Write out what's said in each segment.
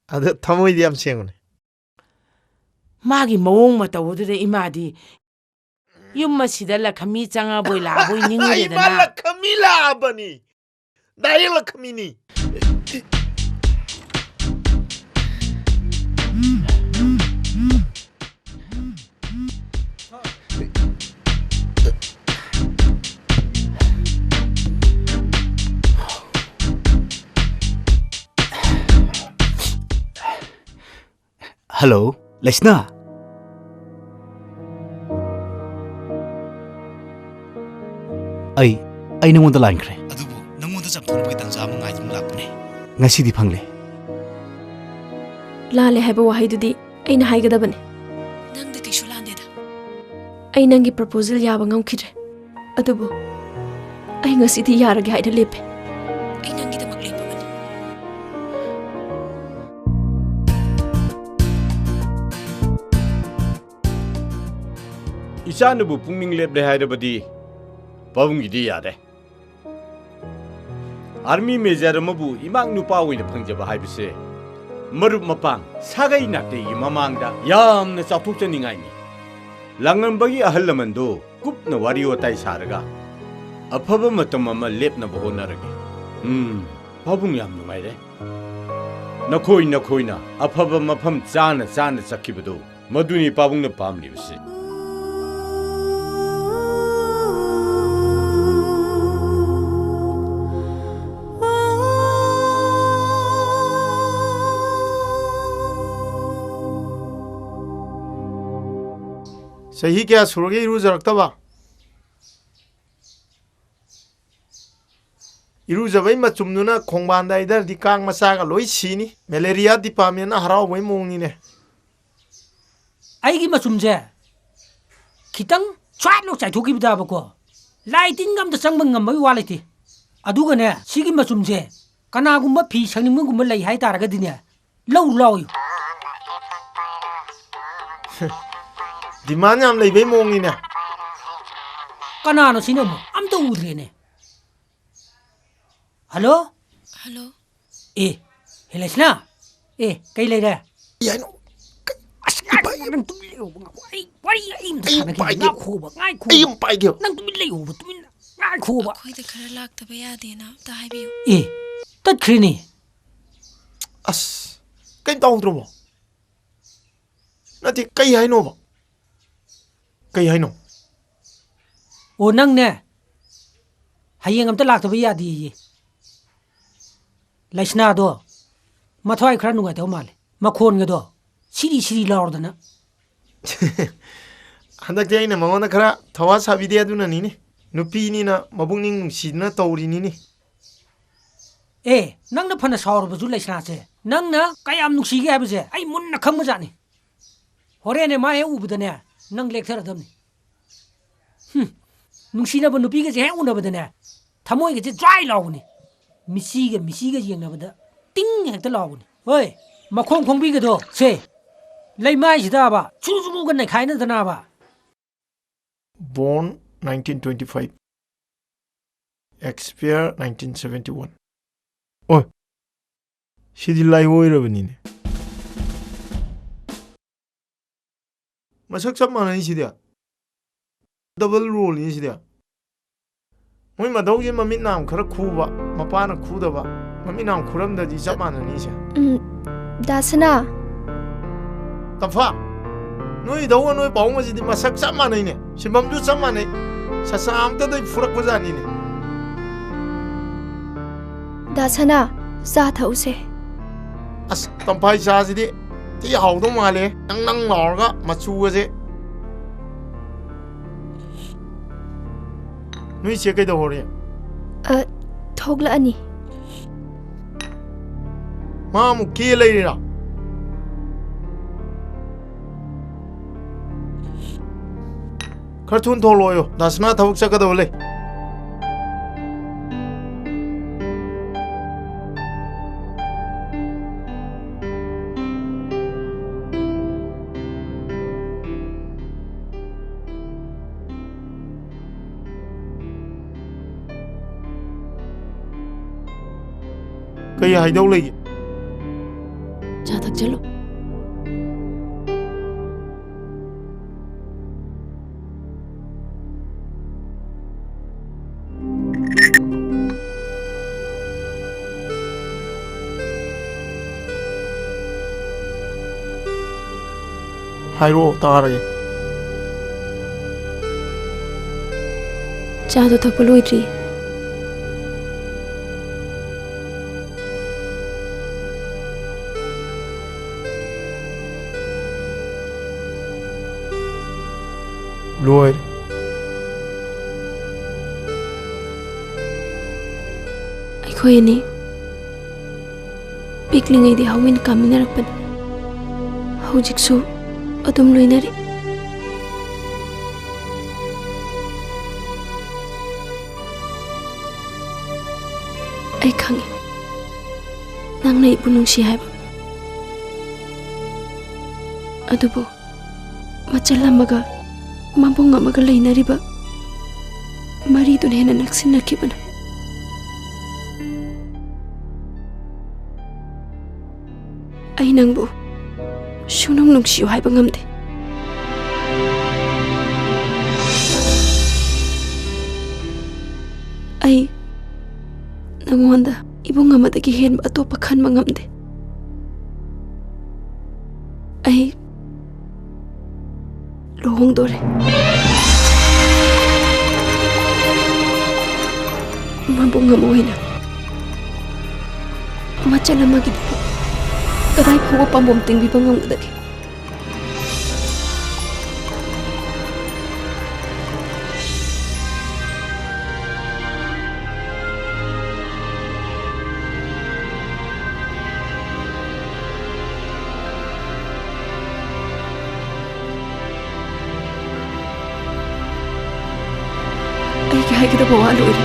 ꯑꯗ ꯊꯃꯣꯏꯗꯤ ꯌꯥꯝ ꯁꯦꯡꯕꯅꯦ ꯃꯥꯒꯤ ꯃꯑꯣꯡ ꯃꯇꯧꯗꯨꯗ ꯏꯃꯥꯗꯤ ꯌꯨꯝ ꯑꯁꯤꯗ ꯂꯛꯈꯃꯤ ꯆꯪꯉꯕꯣꯏ ꯂꯥꯛꯑꯕꯣꯏ ꯏꯃꯥ ꯅꯤꯡꯉꯨꯔꯦꯗꯅ ꯂꯛꯈꯃꯤ ꯂꯥꯛꯑꯕꯅꯤ direct ꯂꯛꯈꯃꯤꯅꯤ Hello, Laisna. I nangondda lainkhre. ꯑꯗꯨꯕꯨ ꯅꯪꯉꯣꯟꯗ ꯆꯝꯊꯣꯛꯅꯕꯒꯤ ꯇꯥꯟꯖꯥ ꯑꯃ ꯉꯥꯏꯗꯨꯅ ꯂꯥꯛꯄꯅꯦ. Ngasidi phangle. ꯂꯥꯜꯂꯦ ꯍꯥꯏꯕ ꯋꯥꯍꯩꯗꯨꯗꯤ ꯑꯩꯅ ꯍꯥꯏꯒꯗꯕꯅꯤ. ꯅꯪꯗꯤ ꯀꯩꯁꯨ ꯂꯥꯟꯗꯦꯗ. ꯑꯩ ꯅꯪꯒꯤ ꯄ꯭ꯔꯄꯣꯖꯦꯜ ꯌꯥꯕ ꯉꯝꯈꯤꯗ꯭ꯔꯦ. ꯑꯗꯨꯕꯨ ꯑꯩ ꯉꯁꯤꯗꯤ ꯌꯥꯔꯒꯦ ꯍꯥꯏꯅ ꯂꯦꯞꯄꯦ. ꯑꯩ ꯅꯪꯒꯤꯗꯃꯛ ꯂꯦꯞꯄꯕꯅꯤ. 이자누부 북밍 랩레 하이러버디 바붕기디 야데 아르미 메자르머부 이막 누파오이네 펑제바 하이브세 머룹 마빵 사가이 낙대이 마망다 야암나 짜폭전닝아이니 랑은버기 아할라만도 굽나 와리오 따이 사르가 아파버 마땀마마 랩나 보호나르게 바붕이 암 누가이래 나코이나 아파버 마팜 짜나 짝키브도 머두니 바붕나 밤리브세 चही क्या सुरगे इरुजरक्तबा इरुजबई मचुमनुना खोंगबांदा इधरदि कांग मसागा लोई सीनी मलेरिया डिपार्टमेंट हरावबई मोंगनीने आइगी मचुमजे खितंग च्वाट लो चाइथोकिबदाबको लाइटिंग गमदा चंगबं ngambay वालेति अदुगने सिगी मचुमजे कनागुम्बा फी संगनिमगुम्बा लै हाय तारगदिने लौ लावयो डिमांड याम लेबे मोंगनीने कनानो सिनमो अमतो उद्रेने हेलो हेलो ए हेलेसना ए कै लेरे यानो nang tumin leo bang ay wari ay paige khoba ngai khoba ayum paige nang tumin leo tumin ngai khoba ꯑꯩꯈꯣꯏꯗ ꯈꯔ ꯂꯥꯛꯇꯕ ꯌꯥꯗꯦꯅ ꯑꯝꯇ ꯍꯥꯏꯕꯤꯌꯨ. ए तत्खरिनी अस कई तौद्रबो नति कई हाइनोबो कई हाइनो ओ नंगने हयेंग अमता लाक्तबा यादी ये लाइसना दो मथवाई खरा नुगाय तव माले मखोन गदो सिरी लावदना हंदक आइना मगोना खरा थवा साबिदे अदुना नीने नुपीनीना मबुंगनिंग नुसीदना तौरीनीने ए नंगना फना सावरबजु लाइसना से नंगना कयाम नुसीगे हाबजे आई मुन्ना खमजानी होरेने माहे उबदने नंग लेक्थरदमनी नुसीनब नुपीगे जे उनबदने थमोइगे जे ड्राई लावनी मिसीगे येंगनबदा टिंग हेक्ता लावनी ओय मखोंग खोंबीगदो से लैमाइसिदाबा चुजुगन खाइना दनाबा born 1925 expire 1971 ओय सिदि लाई ओइरबनीने मसक सब माननी सिदिया डबल रोल नि सिदिया मोय मदौजे ममित नाम खरा खूबा मपाना खूदबा ममित नाम खुरमददि सब माननी से दासना तफा नोई दौ नोई पाउंग सिदि मसक सब मानैने सिममदु सब मानै ससामता दै फुरक बजानीने दासना चा थाउसे अस तंफाई चासिदि ती हाउदो माले नंग लाउरगा मचुगजे नोई से कैदो होरे थोगलानी मामु के लैरिरा खरथुन थोलोयो दासना थबक सकदो ले कई हाइदौ लैगे चा थक्चलो हाइरो तारगे चादो थक्पा लोइद्री लोयर अखोय ने पिकलिंगैदि हौमिन कामिनरपन हौजिकसु अदुम लोइनरी आई खांगे नंगना इबु नुंसी हाइबा अदुबो मचल अमगा मबुंग अमगा लेइनरिबा मरी दुन हेना नक्सिनखिबना आई नंगबु सुनंग नुंसियो हाइबा ngamde आई नंगोंदा इबुंग अमदगी हेन अतोपा खनबा ngamde आई लोहोंगदोरे मबुंग अमोइना मचल अमगी कदाई फाव पामबोम तिंगबीबा ngamgdage आई के हाइगदा बवा लोइरी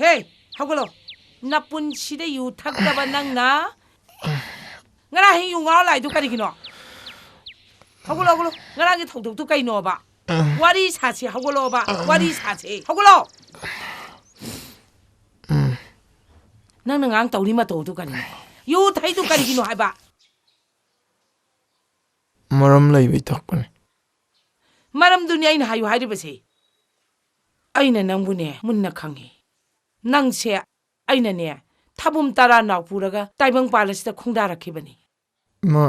Hey, hagolo. Napun sida yu thakdaba nangna. Ngara hi yu ngaw lai du karigino. Hagolo. Ngara gi thokdok tu kaino ba. Wari sachi hagolo ba. Wari sachi. Hagolo. Nang nang ang tawri ma to tu karino. Yu thai tu karigino hai ba. ꯃꯔꯝ ꯂꯩꯕꯩ ꯇꯥꯛꯄꯅꯤ ꯃꯔꯝꯗꯨꯅꯤ ꯑꯩꯅ ꯍꯥꯏꯌꯨ ꯍꯥꯏꯔꯤꯕꯁꯦ ꯑꯩꯅ ꯅꯪꯕꯨꯅꯦ ꯃꯨꯟꯅ ꯈꯪꯉꯤ ꯅꯪꯁꯦ ꯑꯩꯅꯅꯦ ꯊꯥꯕꯨꯝ ꯇꯔꯥ ꯅꯥꯎ ꯄꯨꯔꯒ ꯇꯥꯏꯕꯪꯄꯥꯜ ꯑꯁꯤꯗ ꯈꯣꯡꯗꯥꯔꯛꯈꯤꯕꯅꯤ ꯏꯃꯥ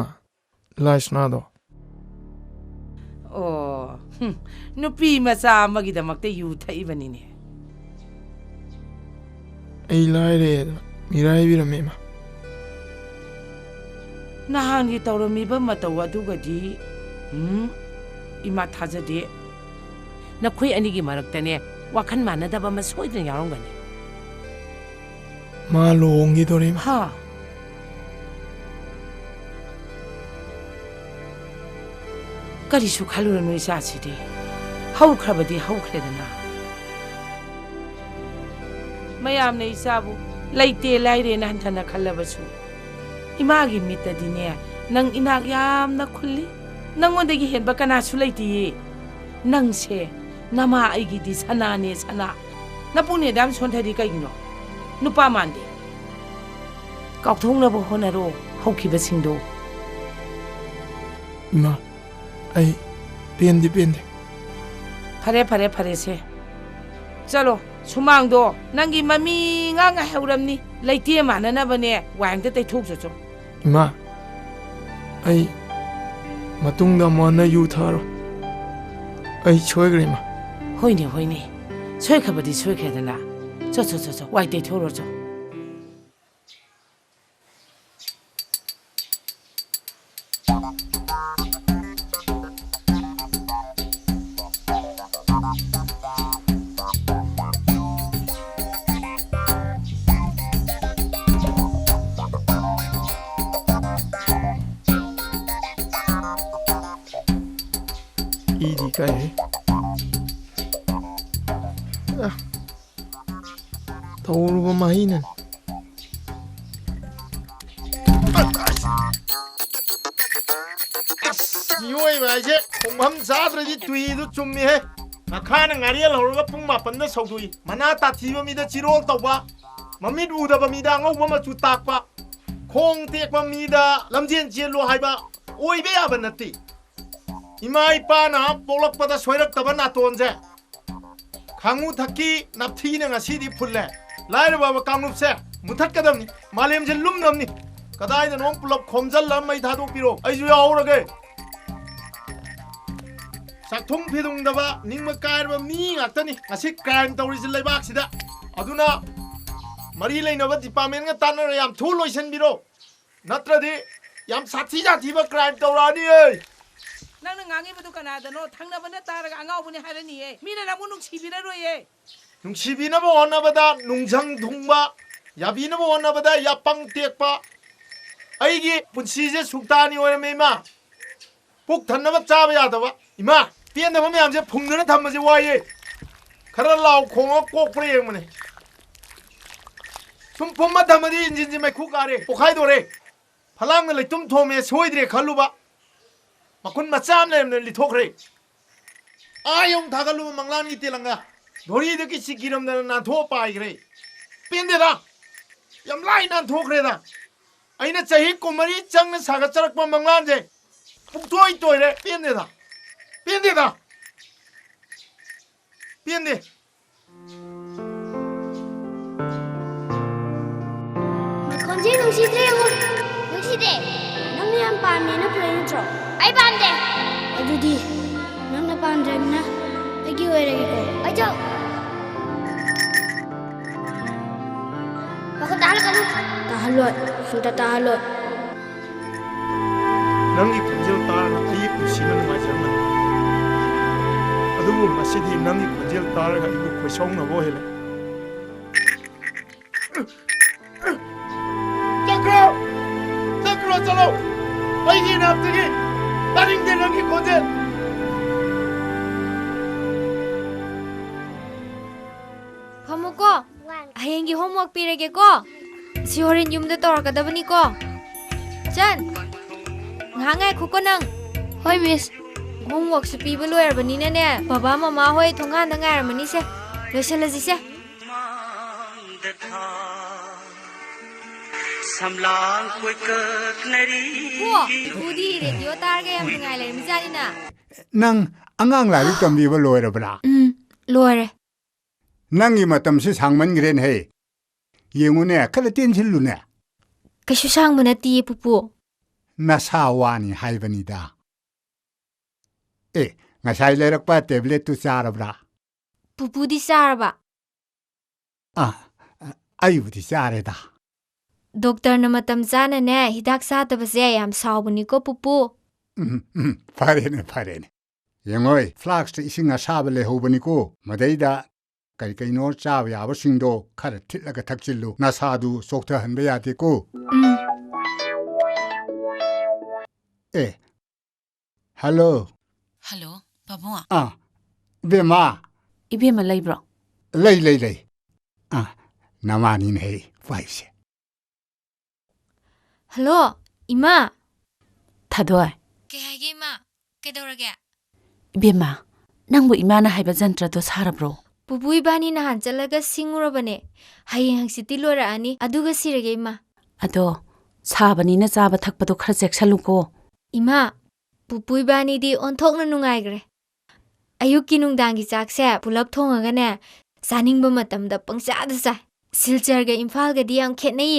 ꯂꯥꯏꯁꯅꯥꯗꯣ ꯑꯣ ꯅꯨꯄꯤ ꯃꯆꯥ ꯑꯃꯒꯤꯗꯃꯛꯇ ꯌꯨ ꯊꯛꯏꯕꯅꯤꯅꯦ ꯑꯩ ꯂꯥꯏꯔꯦꯗꯅ ꯃꯤꯔꯥꯏꯕꯤꯔꯝꯃꯦ ꯏꯃꯥ ꯅꯍꯥꯟꯒꯤ ꯇꯧꯔꯝꯃꯤꯕ ꯃꯇꯧ ꯑꯗꯨꯒꯗꯤ ꯏꯃꯥ ꯊꯥꯖꯗꯦ ꯅꯈꯣꯏ ꯑꯅꯤꯒꯤ ꯃꯔꯛꯇꯅꯦ ꯋꯥꯈꯜ ꯃꯥꯟꯅꯗꯕ ꯑꯃ ꯁꯣꯏꯗꯅ ꯌꯥꯎꯔꯝꯒꯅꯤ ꯃꯥ ꯂꯨꯍꯣꯡꯈꯤꯗꯣꯔꯦ ꯏꯃꯥ ꯍꯥ ꯀꯔꯤꯁꯨ ꯈꯜꯂꯨꯔꯅꯨ ꯏꯆꯥꯁꯤꯗꯤ ꯍꯧꯈ꯭ꯔꯕꯗꯤ ꯍꯧꯈ꯭ꯔꯦꯗꯅ ꯃꯌꯥꯝꯅ ꯏꯆꯥꯕꯨ ꯂꯩꯇꯦ ꯂꯥꯏꯔꯦꯅ ꯍꯟꯊꯅ ꯈꯜꯂꯕꯁꯨ 이마기 밑에디네 능 이낙 얌나 쿨리 능원데기 헨바 까나수 레이티 능세 나마 아이기디 사나네 사나 나뿐에 담 손태디 까이기노 누빠만디 깍통나보 호나로 호키버싱도 이마 아이 뺀데 파레세 चलो सुमांगदो नंगी ममी ngang हेउरमनी लेते माननाबने वांगदे तैथोकजो इमा आई मतुंगदा मोना यू थारो आई छोयग्रे मा होइने सोयखबदि सोयखेदना चो वाइ तैथोरोजो 이디 가해 더우르고 마이는 이거이 말이지 공함 사드르지 뒤도 좀 해. 나카는 아리엘 호르가 풍마 뻔나 서두이 마나타 티범이다 지롤 떠봐 마밋 우다범이다 ngौba 주 딱바 콩 떼ꯛ범이다 람젠 지엘로 하이바 오이베야 번나티 이마 이빠나 볼럭바다 소이럭다바 나톤제 강우 탁기 납티는 아시디 풀레 라이르 바바 강룹세 무탁가담니 말렘제 룸넘니 가다이는 옴플럽 콤잘람 마이 다도피로 아이주 야오라게 삭통피동다바 닝마 까이르바 미 ngaktani 아시 크라임 तौरिज लेबाक्सिदा अदुना मरी लेनबा डिपार्टमेंट गा तानर याम थु लोइसनबिरो नत्रदि याम साथी जाथिबा क्राइम तौरानी ए नंग ngangiबदु कनादनो थांनाबने तारगा अंगावबने हारनिए मिना नामु नुंसिबिररोये नुंसिबिनाबो होनाबदा नुंजंग धुंबा याबिनाबो होनाबदा यापंग टेकपा अइगी पुंसीजे सुक्तानी ओरमेमा पुक थन्नबा चाबा यादबा इमा पेनदबा मयामजे फुंगना थम्मजे वाये खरा लाव खोंग कोक प्रेमने सुम फुम्मा थम्मदि इंजिनजे मैखु कारे पोखाइदोरे फलांग लेतुम थोमे सोइद्रे खलुबा मकुन मचाम लेमने लिथोखरे आयम थागलु मंगलान की तेलंगा धोरी दकी सिकिरम दन ना थो पाइग्रे पेंदेरा यम लाई ना थोखरेदा अइना चही कुमरी चंग सागा चरक मंगलान जे पुक्तोय तोयरे पेंदेदा पेंदे मखोंजे नुसिद्रे हो नुसिदे नंग याम पामे ना प्लेन ट्रो आई पामदे अदुदी नंगना पामद्रेना अगी ओइरेगेको अजो मखो ताहलो सुंता ताहलो नंगी खंजेल तारना अई पुसिना नुमाइजरमन अदुबु मसिदि नंगी खंजेल तारगा इबु खोसौनबो हेले चक्रो चलो अइगी नाप्तगी तारिंगदे नंगी खंजेल फमुको हयेंगी होमवर्क पिरेगेको सी होरेन युमदे तोरकदबनीको चन ngangai khuko nang hoi miss homework su piba loyarbani ne baba mama hoi thonga na ngairamani se loisalaji se Samlang koi ket nari พวกดูดีเรดิโอตาร์แกยังไงเลยมิจานี่นะ nang angang la ri tam bi ba loi ra bra รวยเลย nang gi matam si sangman gren he yengu ne khala tin chil lu ne ก็ช่วยช่างมันตีปุ๊บ na sa wa ni hai bani da nga sai le rak pa tablet tu sa ra bra ปุ๊บดีซาร์บะ ai bu ti sa re da ด็อกเตอร์นำมาทำจานเนี่ยฮิดักซาตบเสียยามสาวบุนิโกปุ๊บ pare ne yengoi flax ti singa sa ba le ho bani ko madai da kai no cha ya ba sing do khar thit la ga thak chil lu na sa du sok tha han ba ya ti ko hello Hello, Babua. be ma อีเบียมาเลยบรอ lei na ma ni ne fai se ฮัลโหลอิมา ถ้าด้วย แกให้กี่มาแกดูอะไรแก อีเบียมานั่งบุอีมานะให้บัจันตระตัวสารบรอ ปุ๊บบ้านนี้นะฮันจะเลิกสิงห์รบเนี่ยให้ยังสิติลวระอันนี้อดูก็สิระเกอิมาอโดสาบันนี้นะจ้าบัทักประตูคราเจกชัลุโกอิมาปุ๊บบ้านนี้ดีอ่อนทอกนั่นนุ่งไงกันเลยอายุกินนุ่งดังกิจากแซ่ปุลับทงกันเนี่ยสานิงบ่มาตำดับปังจ้าดซะซิลเจอร์กับอิมฟาลกับดีอังเขตนี่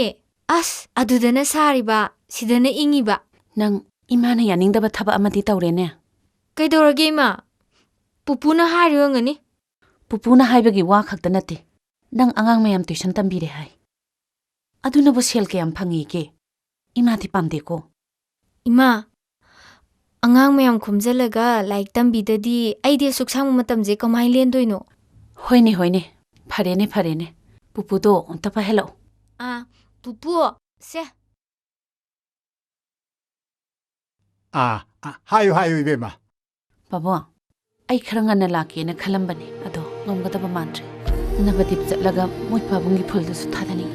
อัสอดูเดนสาริบะสิเดนอิงิบะนังอิมานะยานิงดับทับอามาติตาวเรเนี่ยใครดูอะไรกี่มาปุ๊บน่ะหายเรื่องอันนี้ปุ๊น่ะหายไปกี่ว่าขักตันนัดดินังอ่างไม่ยามตุชันตัมบีเรให้อดูนับเสียลเกยามพังอีกอิมาที่ปั๊มเด็กโกอิมาอ่างไม่ยามคุมเจลกะไลค์ตัมบีเดดีไอเดียสุขสามมาตัมเจก็ไม่เลี้ยนด้วยโนหอยนี่พาเรเน่ปุ๊โตอันตาพะเฮลโลปุ๊เสียhayo be ma ป้าบัวไอ้ครั้งนั้นลากีนะขลังบันนี่อโดงงก็ตบมันเรนับดิบจัดละกับมุ้ยป้าบุ้งกีพูดดูสุดท้ายนี่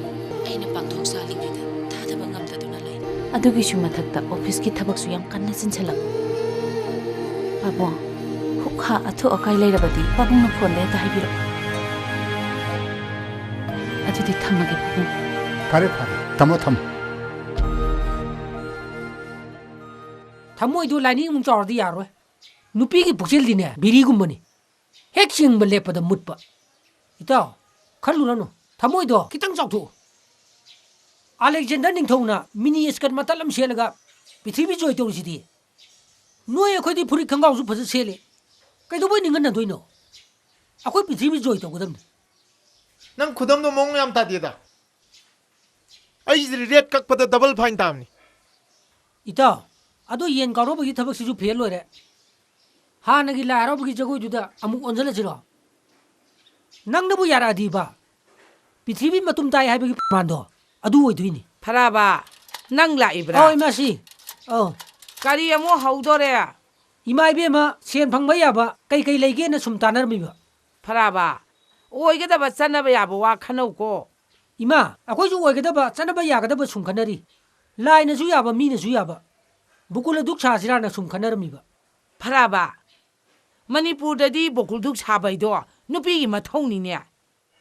ไอ้เนี่ยปักทอกซาลิงเลยท่าทบังงำตาดูนั่นเลยอโดกิชุมาทักตาออฟฟิศกีทับกสุยังกันนะสินเชลังป้าบัวหุกข้าอัฐอากายเลยระบดีป้าบุ้งนับคนเลยตาให้บิโรอดูดิทำมาเก็บบุ้งpare tamo tham ทำมวยดูลายนี้มึงจอดดีอย่างไรนุปีกีบุกเชลดีเนี่ยบิริกุมบันนี่เฮกชิงบัลเล่ปะดมุดปะอีเต้าขันรู้แล้วเนาะทำมวยดูคิดตั้งจอกถูอเล็กซานเดอร์นิงทงน่ะมินิสกัดมาตัดลำเชลกับพิธีพิจอยตัวสิทีนัวยังคอยที่พูดขังก้าวสุภาพเชลใครตัวไปนิ่งกันนั่นตัวเนาะอะคอยพิธีพิจอยตัวกูดำนั่งขุดมตัวมองยามตาดีดาไอ้เรียกกักปัตตดับเบิลพายน์ตามนี่อีเต้าอะตัวเย็นการรบกิทับกสิจูเพียรเลย ฮานักกีฬารบกิจกูจุดาอามุกอันเจริญจิโร่นังนบุยาราดีบ้าพิธีบินมาตุ้มใจให้ไปกิมันโดอดูไว้ด้วยนี่พระบานังละอิบราโอ้ยมาสิการียมัวเขาตัวเรียอีไม่เบี้ยมาเชียนพังใบยาบะไกลๆเลยเกนะสุมตานารมีบะพระบาโอ้ยก็ได้บัตรนับยาบัวขนมโกอีมาอะคุยจูโอ้ยก็ได้บัตรนับยาก็ได้บัตรสุมขนารีลายนะจูยาบะมีนะจูยาบะบุกุลดุกชาสิรานะสุมขนารมีบะพระบามันนี่พูดดีบุกุลทุกชาไปด้วยนุปีมาท่องนี่เนี่ย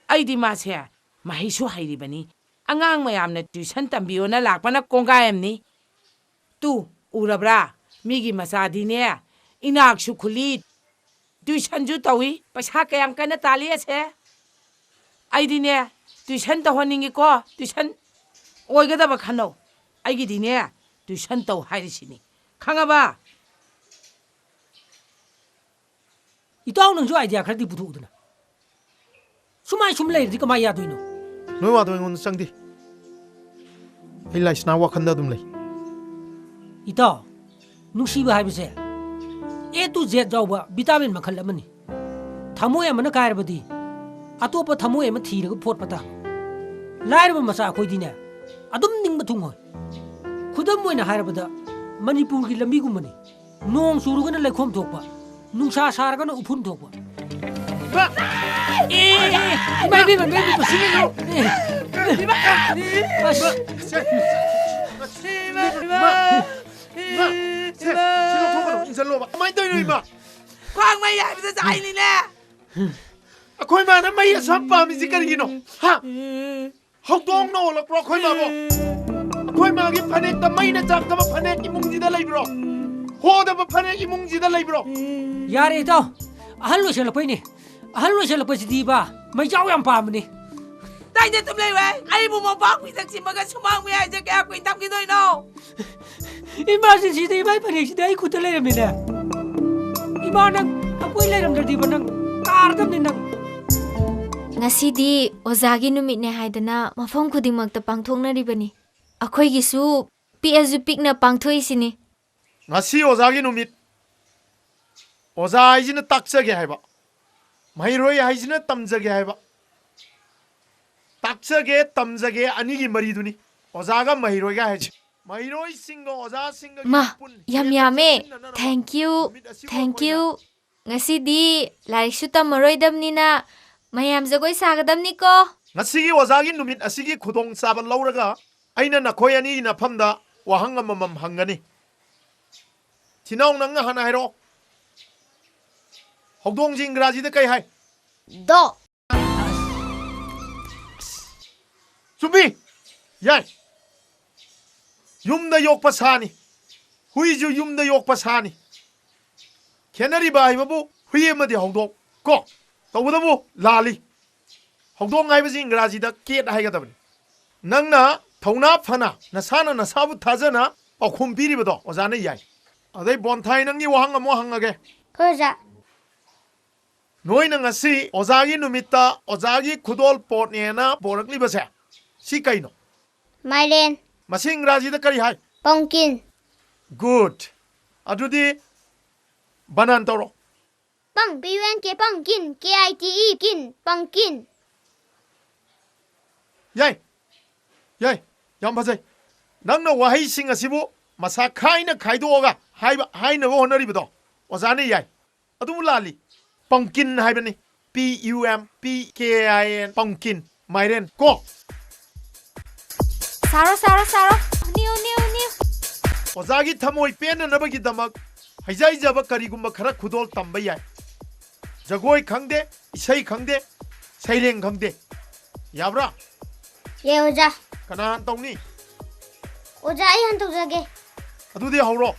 ไอ้ดีมาเสียมาให้ช่วยให้ดีบันนี้อ่างไม่ยามเนี่ยดูฉันตั้มบิโอน่าหลักปนักกงกายมนี่ตู้อุระบรามีกี่มาซาดีเนี่ยอินักชุกุลีดูฉันจุดตัววิประชากรยังกันน่ะตาเลี้ยเสียไอ้ดีเนี่ยดูฉันตัวหันนี่ก็ดูฉันโอ้ยก็ได้บักขนมไอ้กี่ดีเนี่ยดูฉันตัวให้ดิสินี่ข้างบ้าอีต้องนึงช่วยไอเดียครั้งที่พูดถูกนะสมัยชุมเลยที่ก็ไม่ยากด้วยนู้นู้ว่าตัวเองคนสังดีไอ้ไลน์สนาวขันดาดุมเลยอีต้องนุ่งชีบหายไปเสียตัวเจ็ดเจ้าบ่บิตาเป็นมาขันละมันนี่ทำมวยมันน่าการบดีตัวพอทำมวยมันทีแล้วก็พูดปะตาไล่มันมาสาคุยดีเนี่ยดุมนิ่งมาทุ่งหอยคุดมวยน่ะหายบดามันนี่ปูกิลมีกุมันนี่น้องสูรุกันเลยคมถูกปะนุ่งชาชากันอุพุนถูกปะไม่ตัวสิ่งนี้อินซันโลบะไม่ได้เลยมาควางไม่ใหญ่เป็นใจนี่แหละคุยมานะไม่อยากซ้ำปามิสิกันกินหรอฮะเขาต้องโน่แล้วเพราะคุยมาบอก ꯑꯩꯈꯣꯏ ꯃꯥꯒꯤ ꯐꯅꯦꯛꯇ ꯃꯩꯅ ꯆꯥꯛꯇꯕ ꯐꯅꯦꯛ ꯏꯃꯨꯡꯁꯤꯗ ꯂꯩꯕ꯭ꯔꯣ ꯍꯣꯗꯕ ꯐꯅꯦꯛ ꯏꯃꯨꯡꯁꯤꯗ ꯂꯩꯕ꯭ꯔꯣ ꯌꯥꯔꯦ ꯏꯇꯥꯎ ꯑꯍꯜ ꯑꯣꯏꯁꯜꯂꯛꯄꯩꯅꯦ ꯑꯍꯜ ꯑꯣꯏꯁꯜꯂꯛꯄꯁꯤꯗꯤꯕ ꯃꯩꯖꯥꯎ ꯌꯥꯝ ꯄꯥꯝꯕꯅꯤ ꯇꯥꯏꯗ ꯇꯨꯝ ꯂꯩꯋꯦ ꯑꯩꯕꯨ ꯃꯣꯝꯄꯥꯛ ꯐꯤꯗꯛ ꯆꯤꯡꯕꯒ ꯁꯨꯃꯥꯡ ꯃꯌꯥꯏꯁꯦ ꯀꯌꯥ ꯀꯨꯏꯅ ꯊꯝꯈꯤꯗꯣꯏꯅꯣ ꯏꯃꯥꯔꯖꯦꯟꯁꯤꯗ ꯏꯃꯥꯒꯤ ꯐꯅꯦꯛꯁꯤꯗꯤ ꯑꯩ ꯈꯨꯠꯇ ꯂꯩꯔꯝꯃꯤꯅꯦ 이마 ꯅꯪ ꯑꯩꯈꯣꯏ ꯂꯩꯔꯝꯗ꯭ꯔꯗꯤꯕ ꯅꯪ ꯀꯥꯔꯗꯕꯅꯤ ꯅꯪ ꯉꯁꯤꯗꯤ ꯑꯣꯖꯥꯒꯤ ꯅꯨꯃꯤꯠꯅꯦ ꯍꯥꯏꯗꯅ ꯃꯐꯝ ꯈꯨꯗꯤꯡꯃꯛꯇ ꯄꯥꯡꯊꯣꯛꯅꯔꯤꯕꯅꯤ ꯑꯩꯈꯣꯏꯒꯤꯁꯨ ꯄꯤꯛꯑꯁꯨ ꯄꯤꯛꯅ ꯄꯥꯡꯊꯣꯛꯏꯁꯤꯅꯤ ꯉꯁꯤ ꯑꯣꯖꯥꯒꯤ ꯅꯨꯃꯤꯠ ꯑꯣꯖꯥ ꯍꯥꯏꯁꯤꯅ ꯇꯥꯛꯆꯒꯦ ꯍꯥꯏꯕ ꯃꯍꯩꯔꯣꯏ ꯍꯥꯏꯁꯤꯅ ꯇꯝꯖꯒꯦ ꯍꯥꯏꯕ ꯇꯥꯛꯆꯒꯦ ꯇꯝꯖꯒꯦ ꯑꯅꯤꯒꯤ ꯃꯔꯤꯗꯨꯅꯤ ꯑꯣꯖꯥꯒ ꯃꯍꯩꯔꯣꯏꯒ ꯍꯥꯏꯁꯤ ꯃꯍꯩꯔꯣꯏꯁꯤꯡꯒ ꯑꯣꯖꯥꯁꯤꯡꯒ ꯃꯥ ꯌꯥꯝ ꯌꯥꯝꯃꯦ ꯊꯦꯡꯛ ꯌꯨ ꯉꯁꯤꯗꯤ ꯂꯥꯏꯔꯤꯛꯁꯨ ꯇꯝꯃꯔꯣꯏꯗꯕꯅꯤꯅ ꯃꯌꯥꯝ ꯖꯒꯣꯏ ꯁꯥꯒꯗꯕꯅꯤꯀꯣ ꯉꯁꯤꯒꯤ ꯑꯣꯖꯥꯒꯤ ꯅꯨꯃꯤꯠ ꯑꯁꯤꯒꯤ ꯈꯨꯗꯣꯡꯆꯥꯕ ꯂꯧꯔꯒ ꯑꯩꯅ ꯅꯈꯣꯏ ꯑꯅꯤꯒꯤ ꯅꯐꯝꯗ ꯋꯥꯍꯪ ꯑꯃꯃꯝ ꯍꯪꯒꯅꯤ ꯊꯤꯅꯥꯎ ꯅꯪꯅ ꯍꯥꯟꯅ ꯍꯥꯏꯔꯛꯑꯣ ꯍꯧꯗꯣꯡꯁꯤ ꯏꯪꯒ꯭ꯔꯥꯖꯤꯗ ꯀꯩ ꯍꯥꯏ ꯗꯣ ꯆꯨꯝꯃꯤ ꯌꯥꯏ ꯌꯨꯝꯗ ꯌꯣꯛꯄ ꯁꯥꯅꯤ ꯍꯨꯏꯁꯨ ꯌꯨꯝꯗ ꯌꯣꯛꯄ ꯁꯥꯅꯤ ꯈꯦꯅꯔꯤꯕ ꯍꯥꯏꯕꯕꯨ ꯍꯨꯏ ꯑꯃꯗꯤ ꯍꯧꯗꯣꯡ ꯀꯣ ꯇꯧꯕꯗꯕꯨ ꯂꯥꯜꯂꯤ ꯍꯧꯗꯣꯡ ꯍꯥꯏꯕꯁꯤ ꯏꯪꯒ꯭ꯔꯥꯖꯤꯗ ꯀꯦꯠ ꯍꯥꯏꯒꯗꯕꯅꯤ ꯅꯪꯅ ꯊꯧꯅꯥ ꯐꯅ ꯅꯁꯥꯅ ꯅꯁꯥꯕꯨ ꯊꯥꯖꯅ ꯄꯥꯎꯈꯨꯝ ꯄꯤꯔꯤꯕꯗꯣ ꯑꯣꯖꯥꯅ ꯌꯥꯏ ꯑꯗꯩ ꯕꯣꯟꯊꯥꯏ ꯅꯪꯒꯤ ꯋꯥꯍꯪ ꯑꯃꯨꯛ ꯍꯪꯉꯒꯦ ꯑꯣꯖꯥ ꯅꯣꯏꯅ ꯉꯁꯤ ꯑꯣꯖꯥꯒꯤ ꯅꯨꯃꯤꯠꯇ ꯑꯣꯖꯥꯒꯤ ꯈꯨꯗꯣꯜ ꯄꯣꯠꯅꯦꯅ ꯄꯣꯔꯛꯂꯤꯕꯁꯦ ꯁꯤ ꯀꯩꯅꯣ ꯃꯥꯏꯔꯦꯟ ꯃꯁꯤ ꯏꯪꯒ꯭ꯔꯥꯖꯤꯗ ꯀꯔꯤ ꯍꯥꯏ ꯄꯝꯀꯤꯟ ꯒꯨꯗ ꯑꯗꯨꯗꯤ ꯕꯅꯥꯟ ꯇꯧꯔꯣ PUNK pumpkin KITE kin pumpkin ꯌꯥꯏ ꯌꯥꯏ ꯌꯥꯝ ꯐꯖꯩ ꯅꯪꯅ ꯋꯥꯍꯩꯁꯤꯡ ꯑꯁꯤꯕꯨ ꯃꯁꯥ ꯈꯥꯏꯅ ꯈꯥꯏꯗꯣꯛꯑꯒ ꯍꯥꯏꯅꯕ ꯍꯣꯠꯅꯔꯤꯕꯗோ ꯑꯣꯖꯥꯅ ꯌꯥꯏ ꯑꯗꯨꯕꯨ ꯂꯥꯜꯂꯤ ꯄꯝꯀꯤꯟ ꯍꯥꯏꯕꯅꯤ PUMPKIN ꯄꯝꯀꯤꯟ ꯃꯥꯏꯔꯦꯟ ꯀꯣ 사로 뉴 어자기 탐호이 빼내나버기다막 하이자이자바 가리군바 카라 구돌 담바야 저고이 강대 이사이 강대 사이랭 강대 야브라 예 오자 가나 한 똥니 오자 이 한통 자게 아두디 하우로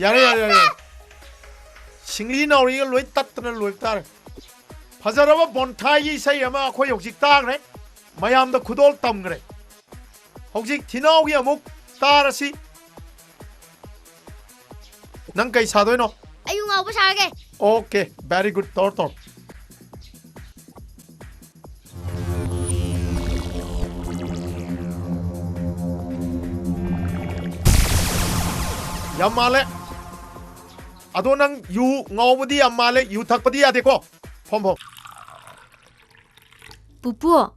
야래 싱리 나오리가 로이 따뜻한 로이 따르 파자라바 본타이 사이야마 거의 혹시 따그래 마얌도 구돌 땀그래 혹시 디나오기 아목 따라시 낭까이 사도이노 아유 ngầu 사게 오케이 very good tortor 야말레 아도 낭 유 ngauबदी 야말레 유 탁पदी 야데को 폼폼 부부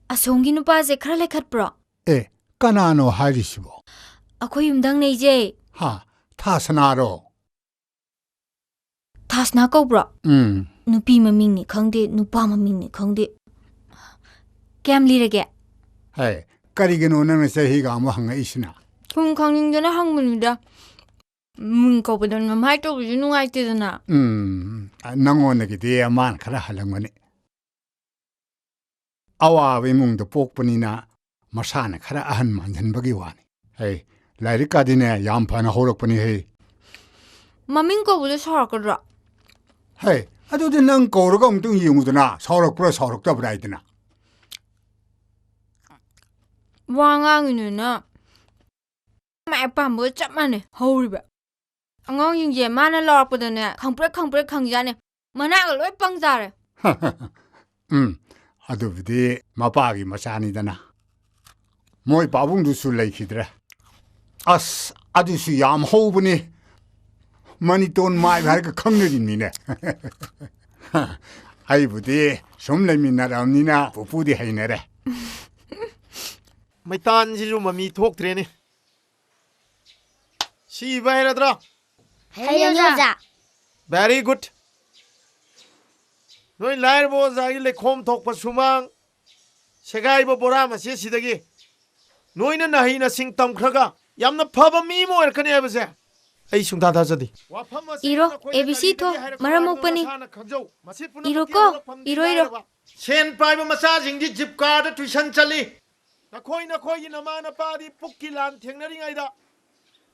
아송기 누파제 खरा लेखतप्रो ए कनानो हारिसिबो अखोय युमदंग नेजे हा थासनारो थासना कौब्रो नुपी ममिंग नि खंगदे नुपा ममिंग नि खंगदे कैम लिरगे है करिगनो नन सही गाम हंग इसिना kum khangingdana hangmunida mun kobadon mamai to junu aitedana nangonagi aman khara halangmani awawe mungda pokpanina masana khara ahan manjanbagi wani hey lairika dine yam phana horakpani hey maming kobude sorakadra hey adude nang koraga umtung yungudana sorakpra soraktabra idina wanganginuna mai pambo chapmane horiba angong yingje mana lorpodane khangpre khangjane mana ga loi pangjare adubdi mapagi masani dana moi babung du su lekhidra as adusu yam hobuni mani ton mai har ka khangni mine ai budi somle minna ramnina pupudi hainare maitan jiru mami thoktrene 시 바이라드라 해요자 very good 너희 라이브 자기 레콤 독파 수망 세가이버 보라 마시 시더기 너희는 나이나 싱땀 크라가 얌나 파바 미모 이렇게 해보세 에이 숭다 다저디 Iro, ABC to, maramokpani. Iro ko, iro. sen pa이바 마사징디 집가다 튜션 찰리 나코이 나마나 파디 푸키란 탱나링아이다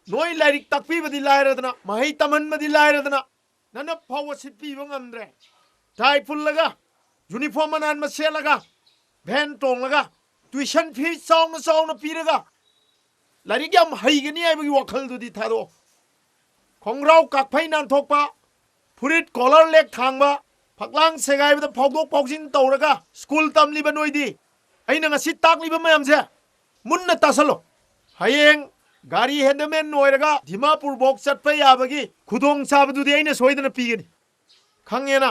너희 라이릭 딱비버디 라이라드나 마이 따만마디 라이라드나 나나 파워 시피버 ngamdre tai pullaga uniform manan maselaga ven tonglaga tuition fee song na piraga larik yam haigani ai bagi wakhal du di thado kongrau kakphai nan thokpa furit collar lek thangba phaklang segai ba phokdok phokjin tawraga school tamli ba noidi aina ngasi takli ba mayam se munna tasalo hayeng gari handamen noiraga dimapur bok chatpa yabagi khudong sabadu di aina soidana pigani khangena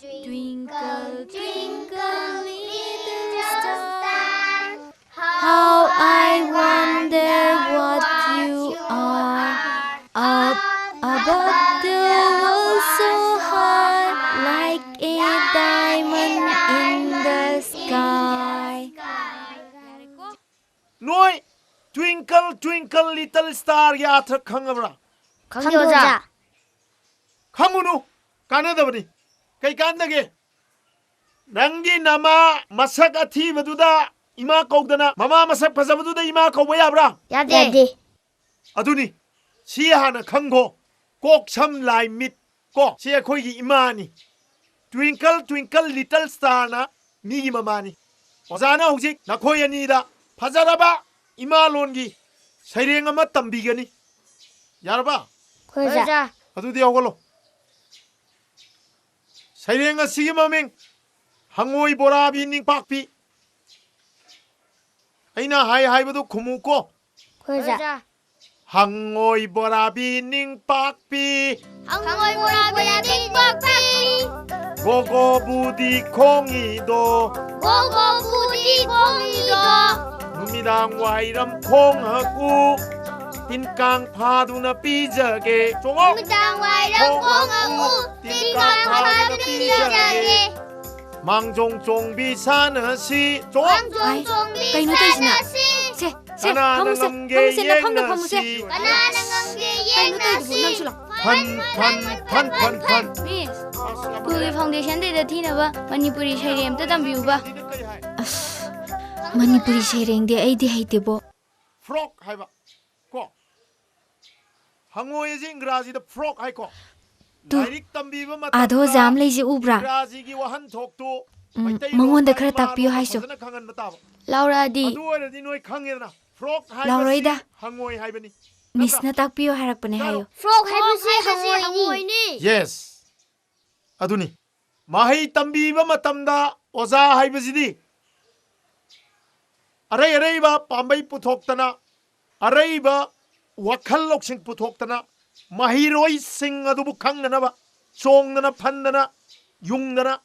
Twinkle, twinkle, little star, how I wonder what you are. Up above the world so high, like a diamond in the sky. Noi twinkle twinkle little star ya thak khangabra 강조자. khangunu kanadabani kai kandage nangi nama masak athi baduda ima kaudana mama masak phajabaduda ima kauba yabra 야대. aduni si hana khanggo kok sam lai mit ko si khoi gi imani twinkle twinkle little star na mi mamani ozana hujik na khoi ani da phajaraba ima longi saireng ama tambigani yaraba 고자. adudi awgolo 사이랭 시기 마맹 항오이 보라비 닝 박비 아이나 하이하이버도 고무고 고자. 항오이 보라비 닝 박비 항오이 보라비 宁박비. 고고 부디 콩이도 고고 부디 콩이도. 누미당 와이람 콩하고 빈깡 파두나 삐저게 종옥 누미당 와이람 콩하고 빈깡 파두나 삐저게 망종종비 사너시 종옥 망종종비 사너시 세, 파무세, 나 파무세. 바나나 감게 예나시 판 미스 ꯁ꯭ꯀꯨꯜꯒꯤ ꯐꯥꯎꯟꯗꯦꯁꯟꯗꯩꯗ ꯊꯤꯅꯕ ꯃꯅꯤꯄꯨꯔꯤ ꯁꯩꯔꯦꯡ ꯑꯝꯇ ꯇꯝꯕꯤꯌꯨꯕ ꯃꯅꯤꯄꯨꯔꯤ ꯁꯩꯔꯦꯡꯗꯤ ꯑꯩꯗꯤ ꯍꯩꯇꯦꯕꯣ 프록 하이바 고 항오의 잉그라지의 프록 하이코 다이릭 담비바 마 아도 잠 레이지 우브라 잉그라지기 와한 톡도 ꯃꯉꯣꯟꯗ ꯈꯔ ꯇꯥꯛꯄꯤꯌꯨ ꯍꯥꯏꯁꯨ ꯂꯥꯎꯔꯛꯑꯗꯤ ꯑꯗꯨꯑꯣꯏꯔꯗꯤ ꯅꯣꯏ ꯈꯪꯉꯦꯗꯅ 프록 ꯂꯥꯎꯔꯣꯏꯗ 하이ꯕꯁꯤ 항오이 하이ꯕꯅꯤ ꯃꯤꯁꯅ ꯇꯥꯛꯄꯤꯌꯨ ꯍꯥꯏꯔꯛꯄꯅꯦ ꯍꯥꯏꯌꯨ 프록 하이ꯕꯁꯤ 항오이니 예스 아두니 마헤이 담비바 마탐다 오자 하이버지디 아레이바 빰바이 부톡다나 아레이바 와칼록싱 부톡다나 마히로이 싱 아두부 강나나바 종나나 판나나 용나나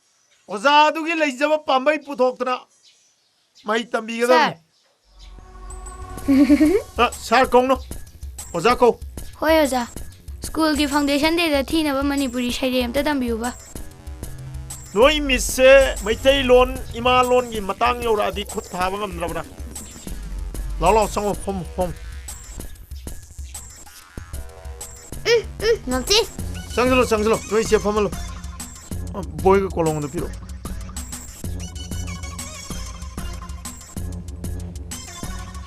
오자두기 레이자바 빰바이 부톡다나 마이 담비가 살 공노 오자코 ꯍꯣꯏ ꯑꯣꯖꯥ ꯁ꯭ꯀꯨꯜꯒꯤ ꯐꯥꯎꯟꯗꯦꯁꯟꯗꯩꯗ ꯊꯤꯅꯕ ꯃꯅꯤꯄꯨꯔꯤ ꯁꯩꯔꯦꯡ ꯑꯝꯇ ꯇꯝꯕꯤꯌꯨꯕ 노이 미세 메이테이론 이마론기 마땅 요라디 콧 타방 없나보다 라라 성호 폼 넘지? 장슬로 노이 제 폼을로 보이가 꼴롱도 필요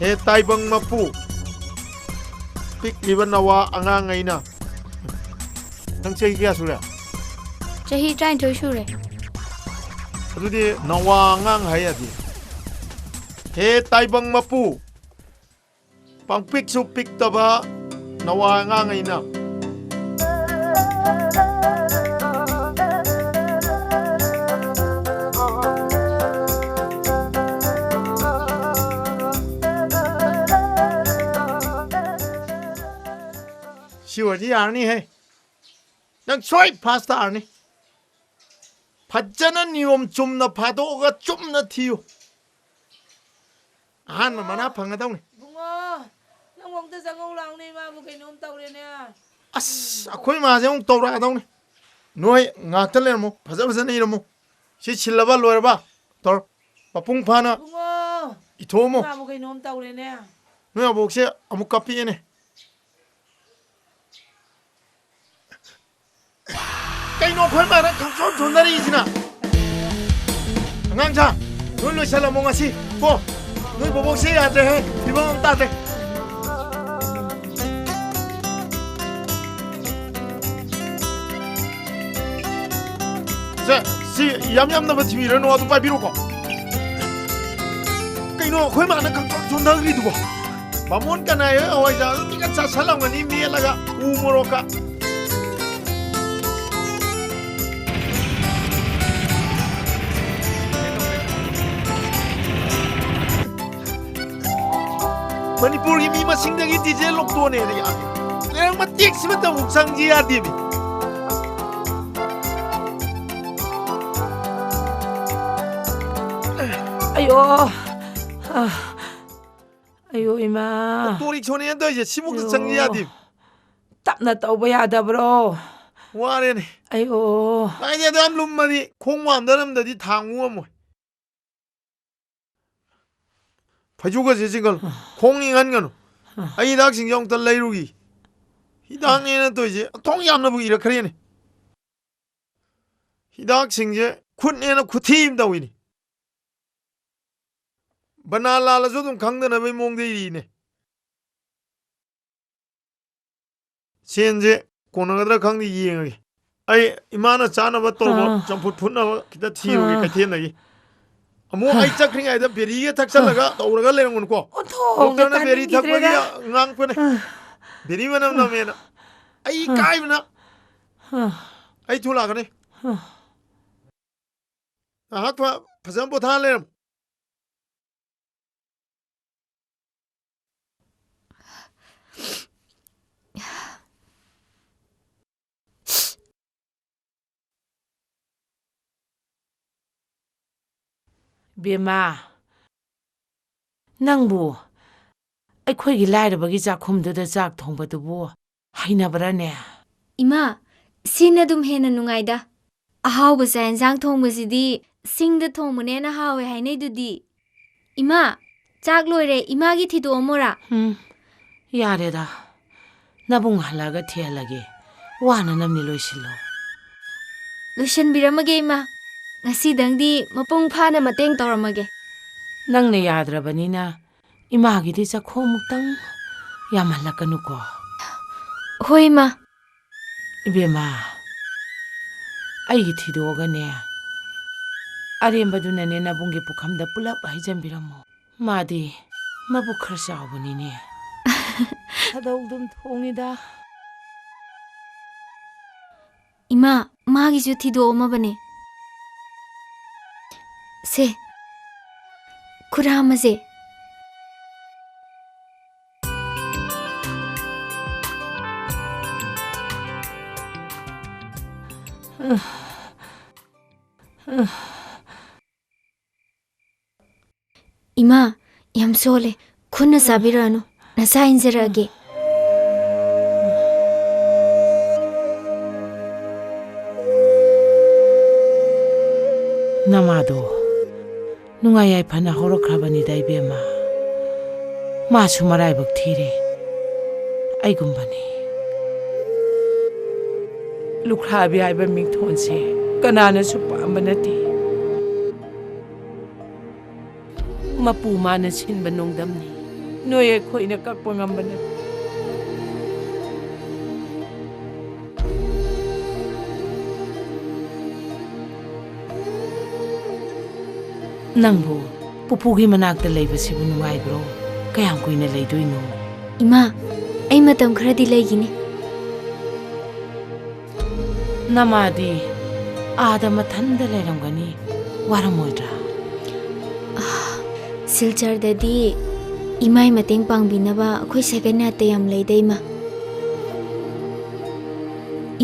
해 타이방 마푸 픽 리번 나와 앙앙아이나 당체기 기야 소리야 ꯆꯍꯤ 12 ꯁꯨꯔꯦ ꯑꯗꯨꯗꯤ ꯅꯋꯥ ꯑꯉꯥꯡ ꯍꯥꯏꯌꯥꯗꯤ ꯍꯦ ꯇꯥꯏꯕꯪ ꯃꯄꯨ ꯄꯪꯄꯤꯛꯁꯨ ꯄꯤꯛꯇꯕ ꯅꯋꯥ ꯑꯉꯥꯡ ꯑꯩꯅ 시월이 아니해 난 소이 파스타 아니 받자는 니옴 좀나 파도가 좀나 티요 한 만나 방가다오네 붕어 너 먹다 상고랑니 마부 개놈 따오래네 아스 아코이 마세용 떠라다오네 노이 나탈레모 파자바자네 이러모 ꯁꯤ ꯁꯤꯜꯂꯕ ꯂꯣꯏꯔꯕ ꯇꯧꯔꯣ ꯃꯄꯨꯡ ꯐꯥꯅ ꯕꯨꯡꯉꯣ 이토모 ꯉꯥꯕꯨ ꯀꯩꯅꯣꯝ ꯇꯧꯔꯦꯅꯦ ꯅꯣꯏ ꯑꯕꯣꯛꯁꯦ ꯑꯃꯨꯛ ꯀꯞꯄꯤꯑꯦꯅꯦ ꯀꯩꯅꯣ ꯑꯩꯈꯣꯏ ꯃꯥꯅ ꯈꯪꯁꯣꯟ ꯁꯣꯟꯅꯔꯤꯁꯤꯅ ꯑꯉꯥꯡꯁꯥ ꯅꯣꯏ ꯂꯣꯏꯁꯜꯂꯝꯃꯣ ꯉꯁꯤ ꯀꯣ ꯅꯣꯏ ꯕꯣꯕꯣꯛꯁꯦ ꯌꯥꯗ꯭ꯔꯦꯍꯦ ꯐꯤꯕꯝ ꯑꯃ ꯇꯥꯗ꯭ꯔꯦ 자, 시 얌얌나버 TV를 놓아도 빠비로고. 그이노 거의 많은 강점 존나 그리두고. 마몬 까나요? 어이자 니가 자 살랑거니 미엘라가 우모로까. मणिपुर की मीमा सिंगदगी डीजे लोग तो ने रे यार लेकिन मत देख सिमत मुक्संग जी आदि भी 아유 아유 이마 또리 촌에 또 이제 시목상 지 아디 땀나 떠봐 야다브로 와래네 아유 아니 내가 룸마디 공무원 다름다디 당우어 뭐 파주가 제지걸 공잉한 거노 아이 닥싱정 더 레이루기 히당에는 또 이제 통이 안 나보기 이렇게 그래네 히닥싱제 굿에는 굿팀다 위니 바나라라서 좀 강단에 왜 몽데이네 현재 고나가드라 강디 이행하게 아이 이마나 짜나바 또뭐 점프 푼나바 기타 티로게 같이나기 뭐 아이 짝크링 아이다 베리게 탁살라가 오라가 내는 거고 어떤 베리 탁바기야 낭프네 베리만 남나메나 아이 까이나 아이 둘라가네 아하 파산 보탈래 ꯕꯦꯃꯥ ꯅꯪꯕꯨ ꯑꯩꯈꯣꯏꯒꯤ ꯂꯥꯏꯔꯕꯒꯤ ꯆꯥꯛꯈꯨꯝꯗꯨꯗ ꯆꯥꯛ ꯊꯣꯡꯕꯗꯨꯕꯨ ꯍꯩꯅꯕ꯭ꯔꯥꯅꯦ 이마, 시나 좀 해나 누가이다. 아하우부 쌀장 통부시디 싱드 통문에나 하we 하이네두디. 이마, 짝 로이레 이마기 티도 오모라. 야래다. 나봉 할라가 티할라게 와나 남니 로실로. 루션 비라마게 이마. ngasidangdi mapung phana mateng tawramage ꯅꯪꯅ ꯌꯥꯗ꯭ꯔꯕꯅꯤꯅ ꯏꯃꯥꯒꯤꯗꯤ ꯆꯈꯣꯃꯨꯛꯇꯪ ꯌꯥꯝꯍꯜꯂꯛꯀꯅꯨꯀꯣ ꯍꯣꯏ ꯏꯃꯥ ꯏꯕꯦꯝꯃ ꯑꯩꯒꯤ ꯊꯤꯗꯣꯛꯑꯒꯅꯦ ꯑꯔꯦꯝꯕꯗꯨꯅꯅꯦ ꯅꯕꯨꯡꯒꯤ ꯄꯨꯈꯝꯗ ꯄꯨꯂꯞ ꯍꯩꯖꯟꯕꯤꯔꯝꯃꯣ ꯃꯥꯗꯤ ꯃꯕꯨꯛ ꯈꯔ ꯆꯥꯎꯕꯅꯤꯅꯦ ꯁꯗꯧꯗꯨꯝ ꯊꯣꯡꯉꯤꯗ 이마 마기주 티도어마버네 세 쿠라마제 이마 얌소레 군나 사비라노 나사인제라게 나마도 nungai ai phana horokrabani dai bema ma su marai bak thire ai gumbani lukha bi ai ba ming thon se kanana su pamba nati mapu mana sin banong damni noye khoina kakpa ngambana ꯅꯪꯕꯨ ꯄꯨꯄꯨꯒꯤ ꯃꯅꯥꯛꯇ ꯂꯩꯕꯁꯤꯕꯨ ꯅꯨꯡꯉꯥꯏꯕ꯭ꯔꯣ ꯀꯌꯥꯝ ꯀꯨꯏꯅ ꯂꯩꯗꯣꯏꯅꯣ 이마 ꯑꯩ ꯃꯇꯝ ꯈꯔꯗꯤ ꯂꯩꯒꯤꯅꯤ ꯅꯃꯥꯗꯤ 아다 ꯃꯊꯟꯗ ꯂꯩꯔꯝꯒꯅꯤ ꯋꯥꯔꯝꯃꯣꯏꯗ꯭ꯔꯥ ꯁꯤꯜꯆꯔꯗꯗꯤ 이마의 ꯃꯇꯦꯡ ꯄꯥꯡꯕꯤꯅꯕ ꯑꯩꯈꯣꯏ ꯁꯦꯀꯦꯟ ꯍꯥꯠꯇ ꯌꯥꯝ ꯂꯩꯗ 이마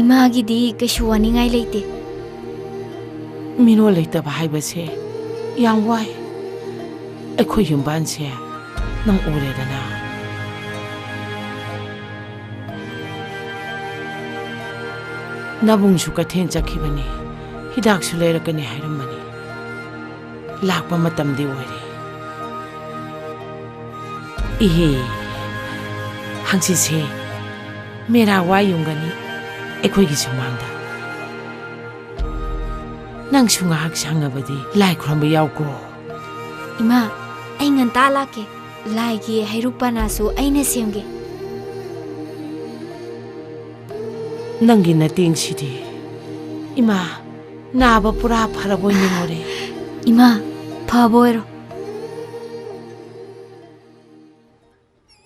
이마ꯒꯤꯗꯤ ꯀꯩꯁꯨ ꯋꯥꯅꯤꯡꯉꯥꯏ ꯂꯩꯇꯦ ꯃꯤꯔꯣꯜ ꯂꯩꯇꯕ ꯍꯥꯏꯕꯁꯦ ꯌꯥꯝ ꯋꯥꯏ ꯑꯩꯈꯣꯏ ꯌꯨꯝꯕꯥꯟꯁꯦ ꯅꯪ ꯎꯔꯦꯗꯅ ꯅꯕꯨꯡꯁꯨ ꯀꯩꯊꯦꯜ ꯆꯠꯈꯤꯕꯅꯤ ꯍꯤꯗꯥꯛꯁꯨ ꯂꯩꯔꯛꯀꯅꯤ ꯍꯥꯏꯔꯝꯕꯅꯤ ꯂꯥꯛꯄ ꯃꯇꯝꯗꯤ ꯑꯣꯏꯔꯦ ꯏꯍꯦ ꯍꯪꯆꯤꯠꯁꯦ ꯃꯦꯔꯥ ꯋꯥ ꯌꯨꯡꯒꯅꯤ ꯑꯩꯈꯣꯏꯒꯤ ꯁꯨꯃꯥꯡꯗ ꯅꯪꯁꯨ ꯉꯥꯏꯍꯥꯛ ꯁꯪꯉꯕꯗꯤ ꯂꯥꯏ ꯈꯨꯔꯨꯝꯕ ꯌꯥꯎꯀꯣ ꯏꯃꯥ ꯑꯩ ꯉꯟꯇꯥ ꯂꯥꯛꯀꯦ ꯂꯥꯏꯒꯤ ꯍꯩꯔꯨꯛ ꯄꯅꯥꯁꯨ ꯑꯩꯅ ꯁꯦꯝꯒꯦ ꯅꯪꯒꯤ ꯅꯇꯦꯡꯁꯤꯗꯤ ꯏꯃꯥ ꯅꯥꯕ ꯄꯨꯔꯥ ꯐꯔꯕꯣꯏ ꯅꯤꯡꯉꯨꯔꯦ 이마 바보에로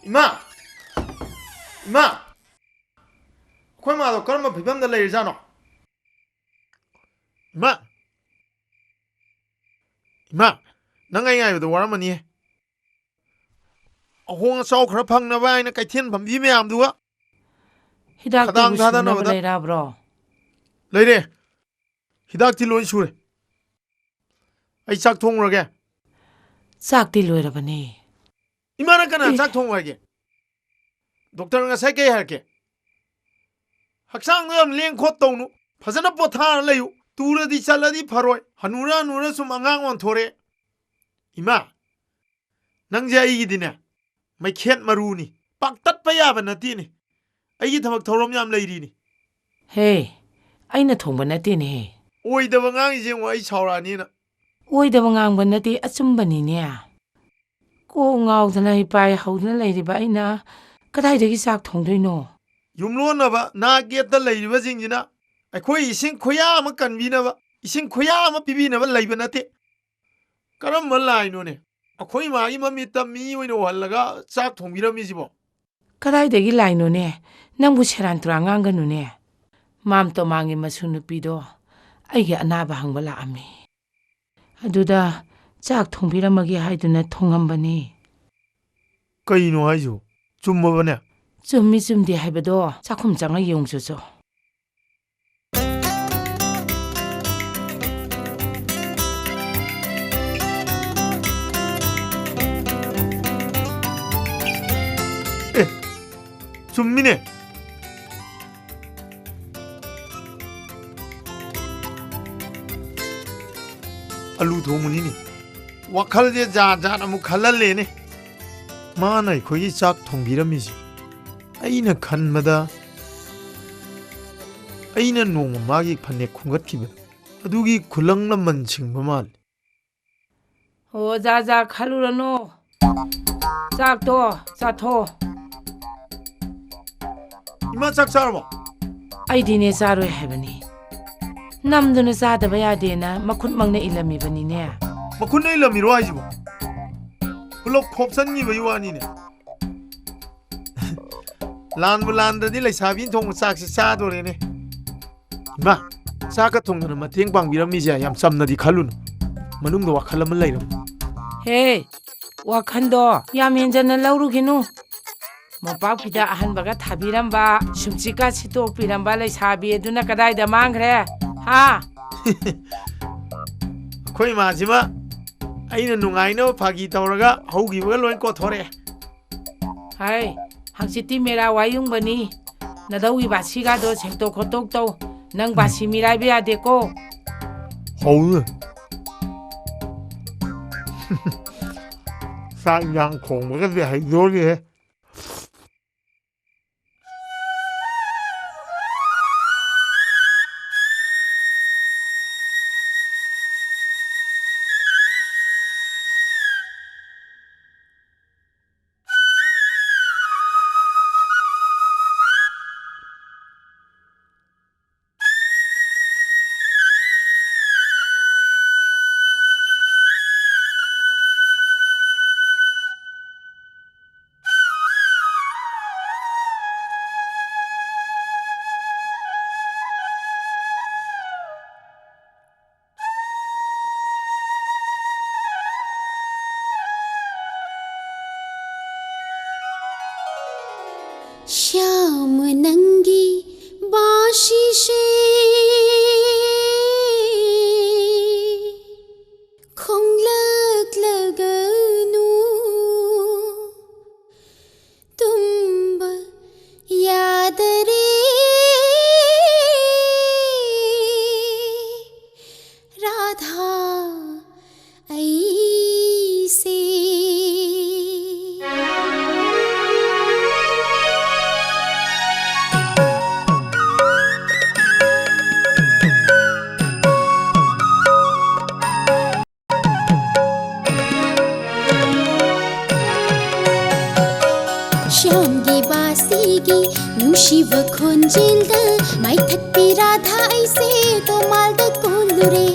이마 이마 ꯑꯩꯈꯣꯏ ꯃꯥꯗꯣ ꯀꯔꯝꯕ ꯐꯤꯕꯝꯗ ꯂꯩꯔꯤꯖꯥꯠꯅꯣ 이마 이마 ꯅꯪ ꯑꯩ ꯉꯥꯏꯕꯗꯣ ꯋꯥꯔꯝꯃꯅꯤꯌꯦ ꯑꯍꯣꯡ ꯑꯆꯥꯎ ꯈꯔ ꯐꯪꯅꯕ ꯍꯥꯏꯅ ꯀꯩꯊꯦꯜ ꯐꯝꯕꯤ ꯃꯌꯥꯝꯗꯨꯒ ꯍꯤꯗꯥꯛꯇꯨꯕꯨ ꯁꯨꯅꯕ ꯂꯩꯔꯕ꯭ꯔꯣ ꯂꯩꯔꯦ ꯍꯤꯗꯥꯛꯇꯤ ꯂꯣꯏ ꯁꯨꯔꯦ ꯑꯩ ꯆꯥꯛ ꯊꯣꯡꯉꯨꯔꯒꯦ ꯆꯥꯛꯇꯤ ꯂꯣꯏꯔꯕꯅꯤ 이마는 ꯀꯅꯥ ꯆꯥꯛ ꯊꯣꯡꯉꯨ ꯍꯥꯏꯒꯦ ꯗꯣꯛꯇꯔ ꯉꯁꯥꯏ ꯀꯩ ꯍꯥꯏꯔꯛꯀꯦ ꯍꯛꯆꯥꯡꯗꯣ ꯌꯥꯝ ꯂꯦꯡ ꯈꯣꯠ ꯇꯧꯅꯨ ꯐꯖꯅ ꯄꯣꯊꯥꯔ ꯂꯩꯌꯨ ꯇꯨꯔꯗꯤ ꯆꯠꯂꯗꯤ ꯐꯔꯣꯏ ꯍꯅꯨꯔ ꯁꯨꯝ ꯑꯉꯥꯡ ꯑꯣꯟꯊꯣꯔꯦ 이마 ꯅꯪꯁꯦ ꯑꯩꯒꯤꯗꯤꯅꯦ ꯃꯩꯈꯦꯠ ꯃꯔꯨꯅꯤ ꯄꯥꯛ ꯇꯠꯄ ꯌꯥꯕ ꯅꯠꯇꯦꯅꯦ ꯑꯩꯒꯤ ꯊꯕꯛ ꯊꯧꯔꯝ ꯌꯥꯝ ꯂꯩꯔꯤꯅꯤ ꯍꯦ ꯑꯩꯅ ꯊꯣꯡꯕ ꯅꯠꯇꯦꯅꯦ ꯑꯣꯏꯗꯕ ꯉꯥꯡꯉꯤꯁꯦ ꯌꯦꯡꯉꯣ ꯑꯩ ꯁꯥꯎꯔꯛꯑꯅꯤꯅ ꯑꯣꯏꯗꯕ ꯉꯥꯡꯕ ꯅꯠꯇꯦ ꯑꯆꯨꯝꯕꯅꯤꯅꯦ ꯀꯣꯛ ꯉꯥꯎꯗꯅ ꯏꯄꯥꯏ ꯍꯧꯗꯅ ꯂꯩꯔꯤꯕ ꯑꯩꯅ ꯀꯗꯥꯏꯗꯒꯤ ꯆꯥꯛ ꯊꯣꯡꯗꯣꯏꯅꯣ ꯌꯨꯝꯂꯣꯟꯅꯕ ꯅꯥ ꯒꯦꯠꯇ ꯂꯩꯔꯤꯕꯁꯤꯡꯁꯤꯅ ꯑꯩꯈꯣꯏ ꯏꯁꯤꯡ ꯈꯨꯌꯥ ꯑꯃ ꯀꯟꯕꯤꯅꯕ ꯏꯁꯤꯡ ꯈꯨꯌꯥ ꯑꯃ ꯄꯤꯕꯤꯅꯕ ꯂꯩꯕ ꯅꯠꯇꯦ ꯀꯔꯝꯕ ꯂꯥꯏꯅꯣꯅꯦ ꯑꯩꯈꯣꯏ ꯃꯥꯒꯤ ꯃꯃꯤꯠꯇ ꯃꯤ ꯑꯣꯏꯅ ꯎꯍꯜꯂꯒ ꯆꯥꯛ ꯊꯣꯡꯕꯤꯔꯝꯃꯤꯁꯤꯕꯣ ꯀꯗꯥꯏꯗꯒꯤ ꯂꯥꯏꯅꯣꯅꯦ ꯅꯪꯕꯨ ꯁꯦꯔꯥꯟ ꯇꯨꯔꯥꯟ ꯉꯥꯡꯒꯅꯨꯅꯦ ꯃꯥꯝꯇꯣꯃꯥꯡꯒꯤ ꯃꯁꯨ ꯅꯨꯄꯤꯗꯣ ꯑꯩꯒꯤ ꯑꯅꯥꯕ ꯍꯪꯕ ꯂꯥꯛꯑꯝꯃꯤ ꯑꯗꯨꯗ ꯆꯥꯛ ꯊꯣꯡꯕꯤꯔꯝꯃꯒꯦ ꯍꯥꯏꯗꯨꯅ ꯊꯣꯡꯉꯝꯕꯅꯤ ꯀꯩꯅꯣ ꯍꯥꯏꯁꯤꯕꯣ ꯆꯨꯝꯃꯕꯅꯦ ꯆꯨꯝꯃꯤ ꯆꯨꯝꯗꯦ ꯍꯥꯏꯕꯗꯣ ꯆꯥꯛꯈꯨꯝ ꯆꯪꯉ ꯌꯦꯡꯉꯨꯆꯣ ꯆꯨꯝꯃꯤꯅꯦ ꯑꯂꯨ ꯊꯣꯡꯕꯅꯤꯅꯦ ꯋꯥꯈꯜꯁꯦ ꯖꯥꯠ ꯖꯥꯠ ꯑꯃꯨꯛ ꯈꯜꯍꯜꯂꯦꯅꯦ ꯃꯥꯅ ꯑꯩꯈꯣꯏꯒꯤ ꯆꯥꯛ ꯊꯣꯡꯕꯤꯔꯝꯃꯤꯁꯤ ꯑꯩꯅ ꯈꯟꯕꯗ ꯑꯩꯅ ꯅꯣꯡꯃ ꯃꯥꯒꯤ ꯐꯅꯦꯛ ꯈꯨꯡꯒꯠꯈꯤꯕꯗ ꯑꯗꯨꯒꯤ ꯈꯨꯂꯪ ꯂꯃꯟ ꯁꯤꯡꯕ ꯃꯥꯜꯂꯤ ꯑꯣ ꯖꯥ ꯈꯜꯂꯨꯔꯅꯨ ꯆꯥꯛꯇꯣ ꯆꯥꯊꯣ 이마 ꯆꯥꯛ ꯆꯥꯔꯕꯣ ꯑꯩꯗꯤꯅꯦ ꯆꯥꯔꯣꯏ ꯍꯥꯏꯕꯅꯤ ꯅꯝꯗꯨꯅ ꯆꯥꯗꯕ ꯌꯥꯗꯦꯅ ꯃꯈꯨꯠꯃꯛꯅ ꯏꯜꯂꯝꯃꯤꯕꯅꯤꯅꯦ ꯃꯈꯨꯠꯅ ꯏꯜꯂꯝꯃꯤꯔꯣ ꯍꯥꯏꯁꯤꯕꯣ ꯄꯨꯂꯞ ꯈꯣꯞꯆꯟꯈꯤꯕꯒꯤ ꯋꯥꯅꯤꯅꯦ ꯂꯥꯟꯕꯨ ꯂꯥꯟꯗ꯭ꯔꯗꯤ ꯂꯩꯁꯥꯕꯤꯅ ꯊꯣꯡꯕ ꯆꯥꯛꯁꯤ ꯆꯥꯗꯣꯔꯦꯅꯦ ꯏꯃꯥ ꯆꯥꯛꯀ ꯊꯣꯡꯗꯅ ꯃꯇꯦꯡ ꯄꯥꯡꯕꯤꯔꯝꯃꯤꯁꯦ ꯌꯥꯝ ꯆꯝꯅꯗꯤ ꯈꯜꯂꯨꯅꯨ ꯃꯅꯨꯡꯗ ꯋꯥꯈꯜ ꯑꯃ ꯂꯩꯔꯝꯃꯤ ꯍꯦ ꯋꯥꯈꯟꯗꯣ ꯌꯥꯝ ꯍꯦꯟꯖꯟꯅ ꯂꯧꯔꯨꯈꯤꯅꯨ ꯃꯣꯝꯄꯥꯛ ꯐꯤꯗ ꯑꯍꯟꯕꯒ ꯊꯥꯕꯤꯔꯝꯕ ꯁꯨꯝꯆꯤꯛꯀ ꯁꯤꯠꯇꯣꯛꯄꯤꯔꯝꯕ ꯂꯩꯁꯥꯕꯤ ꯑꯗꯨꯅ ꯀꯗꯥꯏꯗ ꯃꯥꯡꯈ꯭ꯔꯦ ꯍꯥ ꯑꯩꯈꯣꯏ ꯏꯃꯥꯁꯤꯃ ꯑꯩꯅ ꯅꯨꯡꯉꯥꯏꯅꯕ ꯐꯥꯒꯤ ꯇꯧꯔꯒ ꯍꯧꯈꯤꯕꯒ ꯂꯣꯏ ꯀꯣꯊꯣꯔꯛꯑꯦ ꯍꯥꯏ ꯍꯪꯆꯤꯠꯇꯤ ꯃꯦꯔꯥ ꯋꯥꯌꯨꯡꯕꯅꯤ ꯅꯗꯧꯒꯤ ꯕꯥꯁꯤꯒꯥꯗꯣ ꯁꯦꯡꯇꯣꯛ ꯈꯣꯠꯇꯣꯛ ꯇꯧ ꯅꯪ ꯕꯥꯁꯤ ꯃꯤꯔꯥꯏꯕ ꯌꯥꯗꯦꯀꯣ ꯍꯧꯅ ꯆꯥꯛ ꯏꯟꯖꯥꯡ ꯊꯣꯡꯕꯒꯗꯤ ꯍꯩꯗꯣꯔꯤꯍꯦ श्याम नंगी बाशी से खोंगलक लगनु तुम्ब याद रे राधा ऐ ಶ್ಯಾಮ್ಗೆ ಬಾಸಿಗೆ ನುಂಶಿವ ಖೊಂಜಿಲ್ದ ಮೈ ಥಕ್ಪಿ ರಾಧಾ ಐಸೆ ತೋಮಾಲ್ದ ಕೋಲುರೆ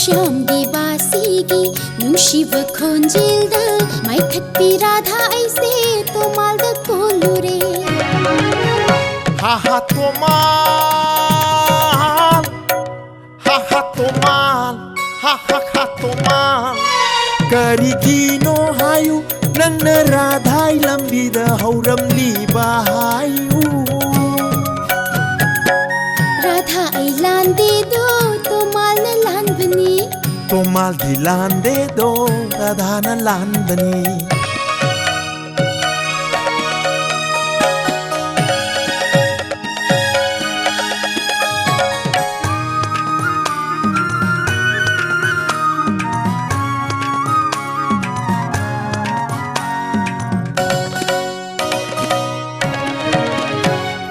ಶ್ಯಾಮ್ಗೆ ಬಾಸಿಗೆ ನುಂಶಿವ ಖೊಂಜಿಲ್ದ ಮೈ ಥಕ್ಪಿ Radha ಐಸೆ ತೋಮಾಲ್ದ ಕೋಲುರೆ Ha ha tomal, ha ha tomal, ha ha ha tomal. Karigino hayu nang naradhay lambida hauram liba hayu. Radha आई लांदे दो तोमाल न लान बनी Tomal di lande do radha na lan bani.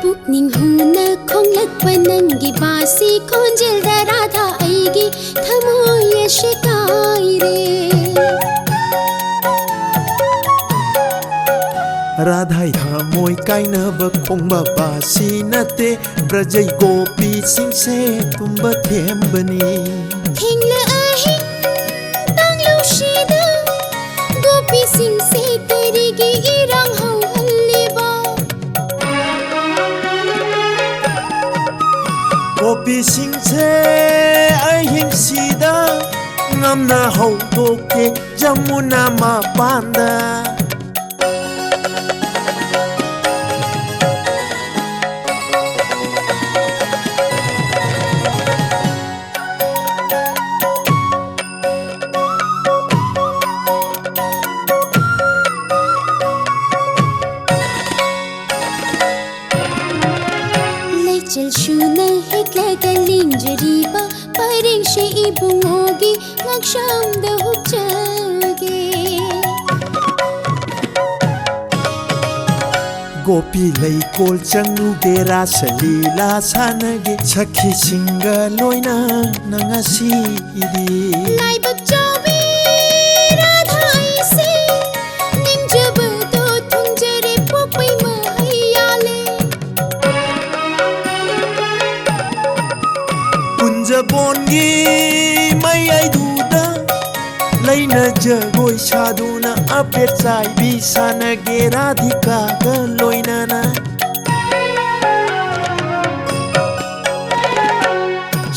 पुकनिंग हुना खोंगलक बनंगी बासी खोंजल दा राधा आईगी थमोय शिकाई रे Radhai thamoy kaina ba khongba basi nate brajai gopi sing se tumba them bani. थिंगल आही तांगलु शीदा गोपी सिंह से करेगी इरंग हो हल्लेबा Gopi sing se ahing sida ngamna hau toke jamuna ma panda. चल शूना हिटला गलिंग जरीबा purring शे इबुंगोगी ngaksham da hupchage Gopi lay kol changnu ge rasalila sanage sakhi singa loina nangasi idi. lai bakchawi radha aise ning jab to thungjare popai mahayale Kunja bongi mai ai duda laina jagoi saduna apet sai bi sanage radhika ga loina na.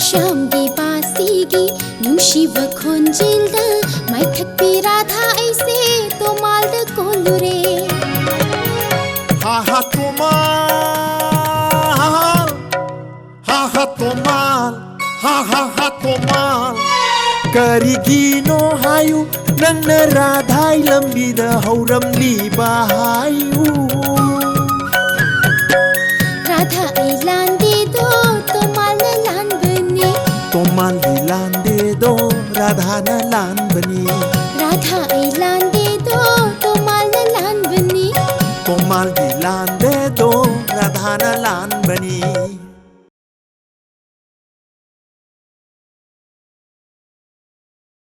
Shyam gay बासीगी नुशिव खोंजिल्दा mai thakpi radha aise tomal da kolure Ha ha tomal, ha ha tomal, ha ha tomal. Karigino hayu nang naradhay lambida hauram liba hayu. Radha आई लांदे दो तोमाल न लान बनी Tomal di lande do radha na lan bani. Radha आई लांदे दो तोमाल न लान बनी Tomal di lande do radha na lan bani.